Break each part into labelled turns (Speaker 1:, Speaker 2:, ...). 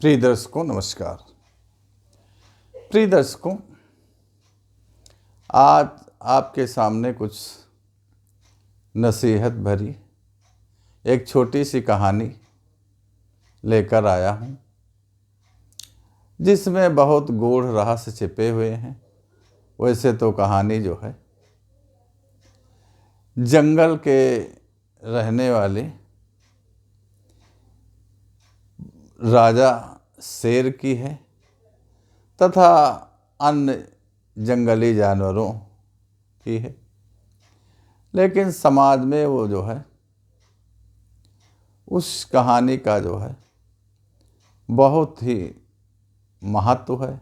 Speaker 1: प्रिय दर्शकों नमस्कार। प्रिय दर्शकों, आज आपके सामने कुछ नसीहत भरी एक छोटी सी कहानी लेकर आया हूँ, जिसमें बहुत गूढ़ रहस्य छिपे हुए हैं। वैसे तो कहानी जो है जंगल के रहने वाले राजा शेर की है तथा अन्य जंगली जानवरों की है, लेकिन समाज में वो जो है उस कहानी का जो है बहुत ही महत्व है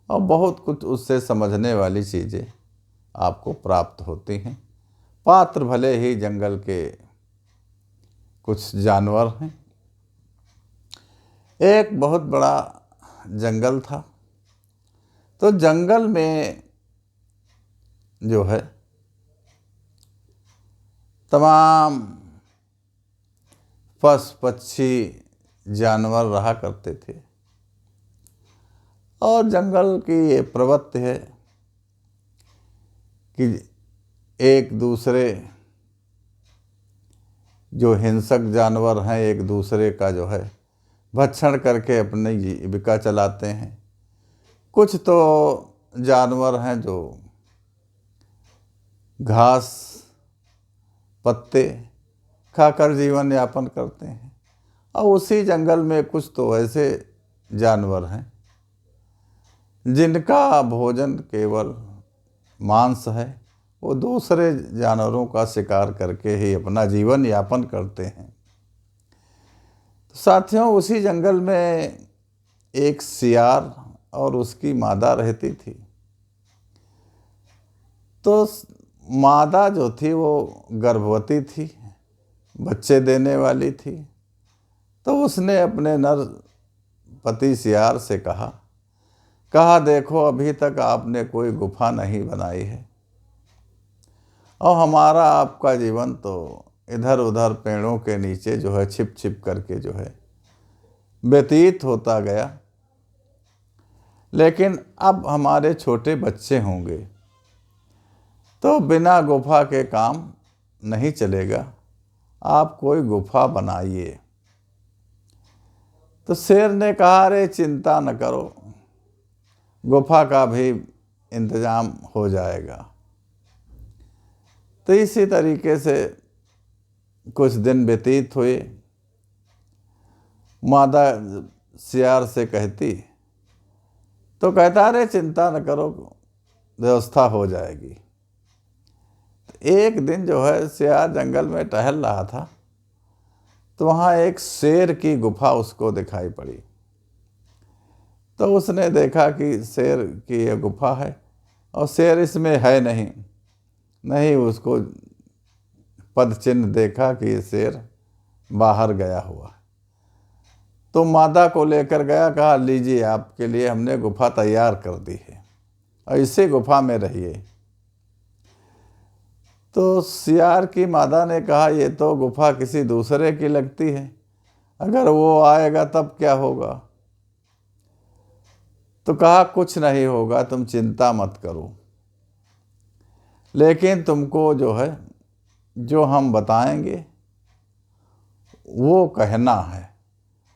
Speaker 1: और बहुत कुछ उससे समझने वाली चीज़ें आपको प्राप्त होती हैं। पात्र भले ही जंगल के कुछ जानवर हैं। एक बहुत बड़ा जंगल था, तो जंगल में जो है तमाम पशु पक्षी जानवर रहा करते थे और जंगल की ये प्रवृत्ति है कि एक दूसरे जो हिंसक जानवर हैं एक दूसरे का जो है भक्षण करके अपनी जीविका चलाते हैं। कुछ तो जानवर हैं जो घास पत्ते खाकर जीवन यापन करते हैं और उसी जंगल में कुछ तो ऐसे जानवर हैं जिनका भोजन केवल मांस है। वो दूसरे जानवरों का शिकार करके ही अपना जीवन यापन करते हैं। साथियों, उसी जंगल में एक सियार और उसकी मादा रहती थी। तो मादा जो थी वो गर्भवती थी, बच्चे देने वाली थी। तो उसने अपने नर पति सियार से कहा देखो, अभी तक आपने कोई गुफा नहीं बनाई है और हमारा आपका जीवन तो इधर उधर पेड़ों के नीचे जो है छिप छिप करके जो है व्यतीत होता गया। लेकिन अब हमारे छोटे बच्चे होंगे तो बिना गुफा के काम नहीं चलेगा, आप कोई गुफा बनाइए। तो शेर ने कहा, अरे चिंता न करो, गुफा का भी इंतजाम हो जाएगा। तो इसी तरीके से कुछ दिन व्यतीत हुए। मादा सियार से कहती तो कहता, अरे चिंता न करो, व्यवस्था हो जाएगी। एक दिन जो है सियार जंगल में टहल रहा था, तो वहाँ एक शेर की गुफा उसको दिखाई पड़ी। तो उसने देखा कि शेर की यह गुफा है और शेर इसमें है नहीं उसको पद चिन्ह देखा कि ये शेर बाहर गया हुआ है। तो मादा को लेकर गया, कहा लीजिए आपके लिए हमने गुफा तैयार कर दी है और इसी गुफा में रहिए। तो सियार की मादा ने कहा, ये तो गुफा किसी दूसरे की लगती है, अगर वो आएगा तब क्या होगा। तो कहा कुछ नहीं होगा, तुम चिंता मत करो, लेकिन तुमको जो है जो हम बताएंगे वो कहना है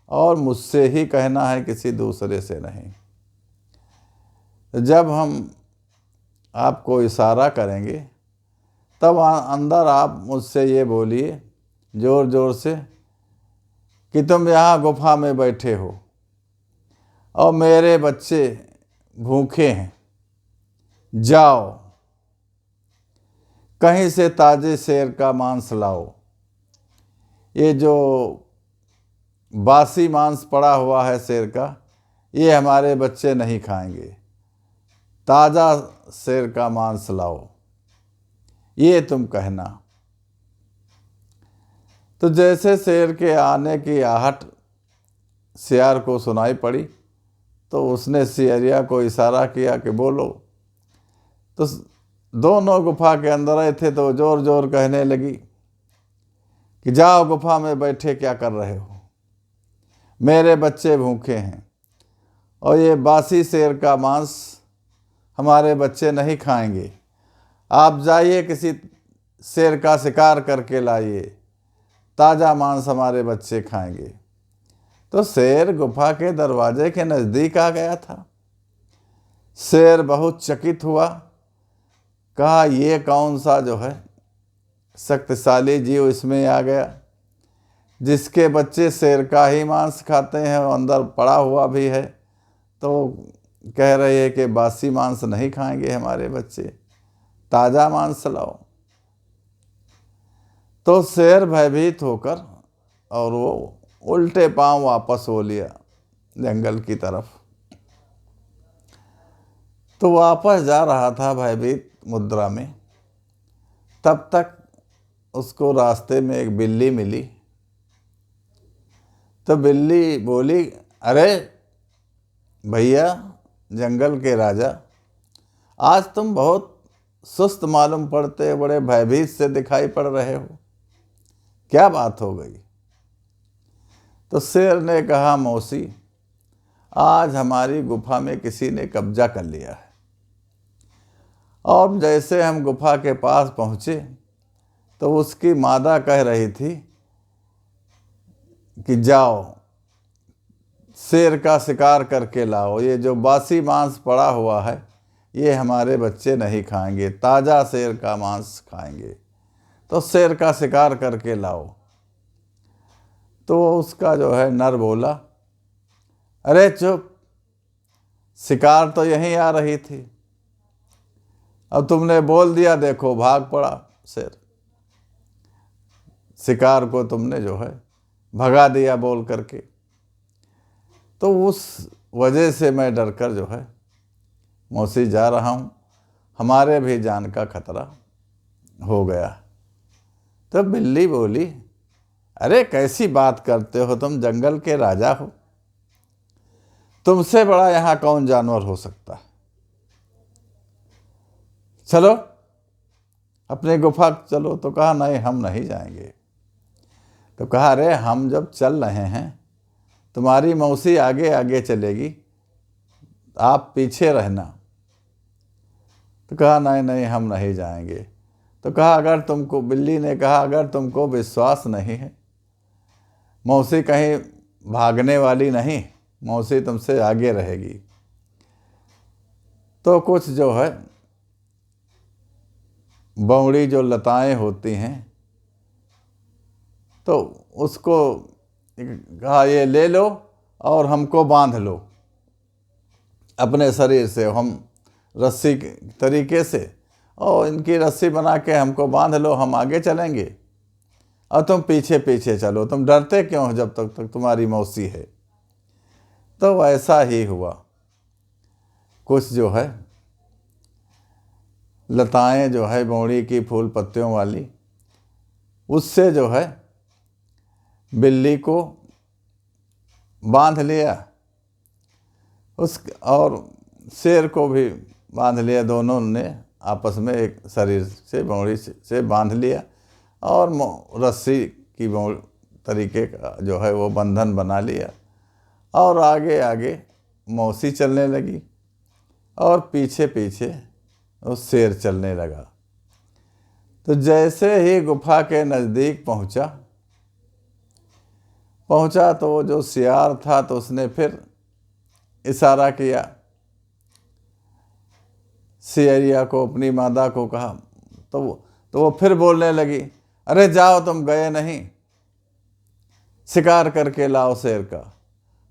Speaker 1: और मुझसे ही कहना है, किसी दूसरे से नहीं। जब हम आपको इशारा करेंगे तब अंदर आप मुझसे ये बोलिए ज़ोर ज़ोर से कि तुम यहाँ गुफा में बैठे हो और मेरे बच्चे भूखे हैं, जाओ कहीं से ताजे शेर का मांस लाओ। ये जो बासी मांस पड़ा हुआ है शेर का, ये हमारे बच्चे नहीं खाएंगे, ताज़ा शेर का मांस लाओ, ये तुम कहना। तो जैसे शेर के आने की आहट सियार को सुनाई पड़ी, तो उसने सियरिया को इशारा किया कि बोलो। तो दोनों गुफा के अंदर आए थे, तो जोर जोर कहने लगी कि जाओ गुफा में बैठे क्या कर रहे हो, मेरे बच्चे भूखे हैं और ये बासी शेर का मांस हमारे बच्चे नहीं खाएंगे। आप जाइए किसी शेर का शिकार करके लाइए, ताज़ा मांस हमारे बच्चे खाएंगे। तो शेर गुफा के दरवाजे के नज़दीक आ गया था। शेर बहुत चकित हुआ, कहा ये कौन सा जो है शक्तिशाली जीव इसमें आ गया, जिसके बच्चे शेर का ही मांस खाते हैं और अंदर पड़ा हुआ भी है, तो कह रहे हैं कि बासी मांस नहीं खाएंगे हमारे बच्चे, ताज़ा मांस लाओ। तो शेर भयभीत होकर और वो उल्टे पांव वापस हो लिया जंगल की तरफ। तो वापस जा रहा था भयभीत मुद्रा में, तब तक उसको रास्ते में एक बिल्ली मिली। तो बिल्ली बोली, अरे भैया जंगल के राजा, आज तुम बहुत सुस्त मालूम पड़ते, बड़े भयभीत से दिखाई पड़ रहे हो, क्या बात हो गई? तो शेर ने कहा, मौसी आज हमारी गुफा में किसी ने कब्जा कर लिया है। और जैसे हम गुफा के पास पहुँचे तो उसकी मादा कह रही थी कि जाओ शेर का शिकार करके लाओ, ये जो बासी मांस पड़ा हुआ है ये हमारे बच्चे नहीं खाएंगे, ताज़ा शेर का मांस खाएंगे, तो शेर का शिकार करके लाओ। तो उसका जो है नर बोला, अरे चुप, शिकार तो यहीं आ रही थी, अब तुमने बोल दिया, देखो भाग पड़ा शेर, शिकार को तुमने जो है भगा दिया बोल करके। तो उस वजह से मैं डरकर जो है मौसी जा रहा हूँ, हमारे भी जान का खतरा हो गया। तो बिल्ली बोली, अरे कैसी बात करते हो, तुम जंगल के राजा हो, तुमसे बड़ा यहाँ कौन जानवर हो सकता है, चलो अपने गुफा चलो। तो कहा नहीं, हम नहीं जाएंगे। तो कहा, अरे हम जब चल रहे हैं, तुम्हारी मौसी आगे आगे चलेगी, आप पीछे रहना। तो कहा नहीं नहीं, हम नहीं जाएंगे। तो कहा, अगर तुमको, बिल्ली ने कहा, अगर तुमको विश्वास नहीं है, मौसी कहीं भागने वाली नहीं, मौसी तुमसे आगे रहेगी। तो कुछ जो है बौड़ी जो लताएं होती हैं, तो उसको कहा ये ले लो और हमको बांध लो अपने शरीर से, हम रस्सी के तरीके से, और इनकी रस्सी बना के हमको बांध लो, हम आगे चलेंगे और तुम पीछे पीछे चलो, तुम डरते क्यों हो जब तक तुम्हारी मौसी है। तो वैसा ही हुआ, कुछ जो है लताएं जो है बौड़ी की फूल पत्तियों वाली, उससे जो है बिल्ली को बांध लिया, उस और शेर को भी बांध लिया, दोनों ने आपस में एक शरीर से बौड़ी से बांध लिया और रस्सी की तरीके का जो है वो बंधन बना लिया, और आगे आगे मौसी चलने लगी और पीछे पीछे वो शेर चलने लगा। तो जैसे ही गुफा के नज़दीक पहुंचा तो वो जो सियार था, तो उसने फिर इशारा किया, सियरिया को, अपनी मादा को कहा। तो वो फिर बोलने लगी, अरे जाओ, तुम गए नहीं, शिकार करके लाओ शेर का,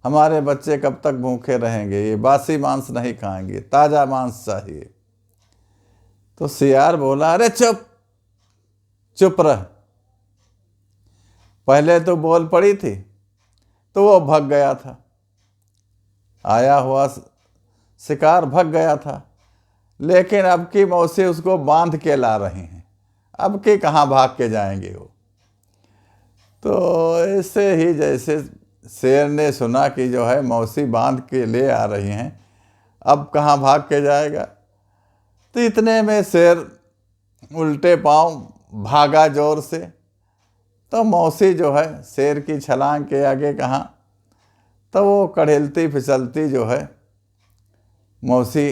Speaker 1: हमारे बच्चे कब तक भूखे रहेंगे, ये बासी मांस नहीं खाएंगे, ताज़ा मांस चाहिए। तो सियार बोला, अरे चुप चुप रह, पहले तो बोल पड़ी थी तो वो भग गया था, आया हुआ शिकार भग गया था, लेकिन अब की मौसी उसको बांध के ला रही हैं, अब के कहाँ भाग के जाएंगे वो। तो ऐसे ही जैसे शेर ने सुना कि जो है मौसी बांध के ले आ रही हैं, अब कहाँ भाग के जाएगा, तो इतने में शेर उल्टे पांव भागा जोर से। तो मौसी जो है शेर की छलांग के आगे कहाँ तो वो कड़ेलती फिसलती जो है मौसी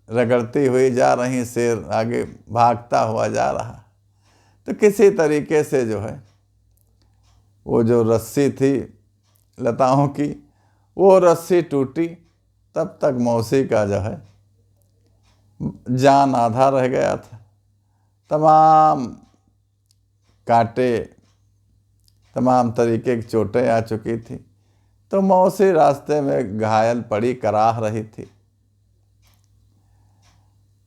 Speaker 1: रगड़ती हुई जा रही, शेर आगे भागता हुआ जा रहा। तो किसी तरीके से जो है वो जो रस्सी थी लताओं की, वो रस्सी टूटी। तब तक मौसी का जो है जान आधा रह गया था। तमाम कांटे, तमाम तरीके की चोटें आ चुकी थी। तो मौसी रास्ते में घायल पड़ी कराह रही थी।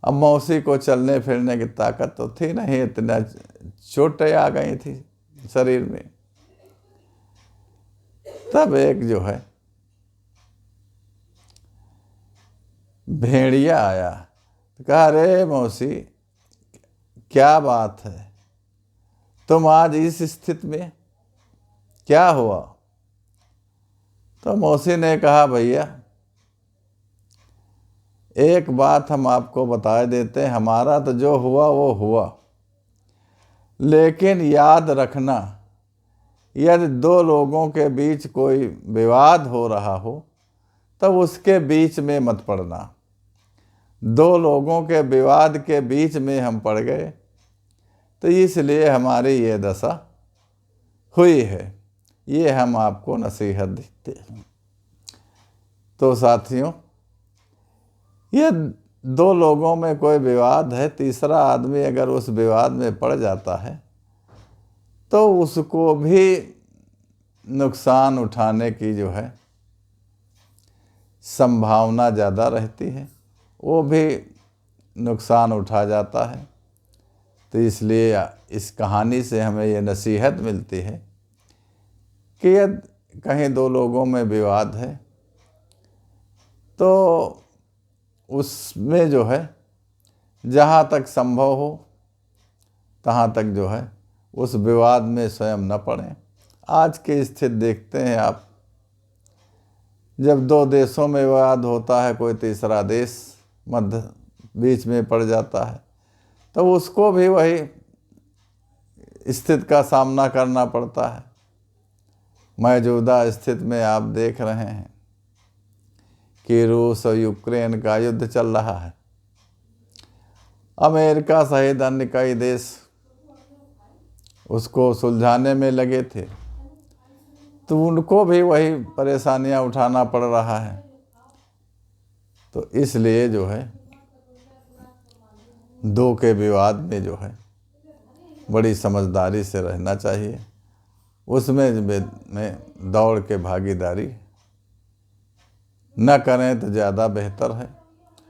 Speaker 1: अब मौसी को चलने फिरने की ताकत तो थी नहीं, इतना चोटें आ गई थी शरीर में। तब एक जो है भेड़िया आया, तो कहा, अरे मौसी क्या बात है, तुम आज इस स्थिति में, क्या हुआ? तो मौसी ने कहा, भैया एक बात हम आपको बता देते हैं, हमारा तो जो हुआ वो हुआ, लेकिन याद रखना यदि दो लोगों के बीच कोई विवाद हो रहा हो तब उसके बीच में मत पड़ना। दो लोगों के विवाद के बीच में हम पड़ गए तो इसलिए हमारी ये दशा हुई है। ये हम आपको नसीहत देते हैं। तो साथियों, ये दो लोगों में कोई विवाद है, तीसरा आदमी अगर उस विवाद में पड़ जाता है तो उसको भी नुकसान उठाने की जो है संभावना ज़्यादा रहती है, वो भी नुकसान उठा जाता है। तो इसलिए इस कहानी से हमें ये नसीहत मिलती है कि यदि कहीं दो लोगों में विवाद है तो उसमें जो है जहाँ तक संभव हो तहाँ तक जो है उस विवाद में स्वयं न पड़ें। आज की स्थिति देखते हैं आप, जब दो देशों में विवाद होता है, कोई तीसरा देश मध्य बीच में पड़ जाता है तो उसको भी वही स्थिति का सामना करना पड़ता है। मौजूदा स्थिति में आप देख रहे हैं कि रूस और यूक्रेन का युद्ध चल रहा है। अमेरिका सहित अन्य कई देश उसको सुलझाने में लगे थे, तो उनको भी वही परेशानियां उठाना पड़ रहा है। तो इसलिए जो है दो के विवाद में जो है बड़ी समझदारी से रहना चाहिए। उसमें दौड़ के भागीदारी न करें तो ज़्यादा बेहतर है,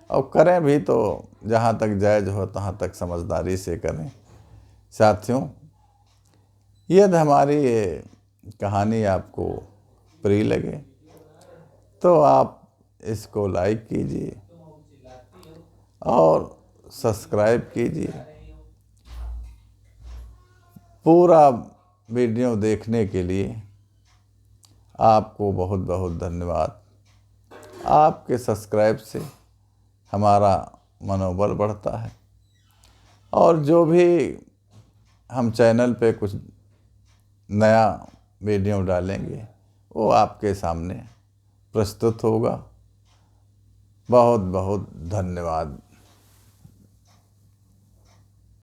Speaker 1: और करें भी तो जहाँ तक जायज़ हो तहाँ तक समझदारी से करें। साथियों, यदि हमारी ये कहानी आपको प्रिय लगे तो आप इसको लाइक कीजिए और सब्सक्राइब कीजिए। पूरा वीडियो देखने के लिए आपको बहुत बहुत धन्यवाद। आपके सब्सक्राइब से हमारा मनोबल बढ़ता है, और जो भी हम चैनल पे कुछ नया वीडियो डालेंगे वो आपके सामने प्रस्तुत होगा। बहुत बहुत धन्यवाद।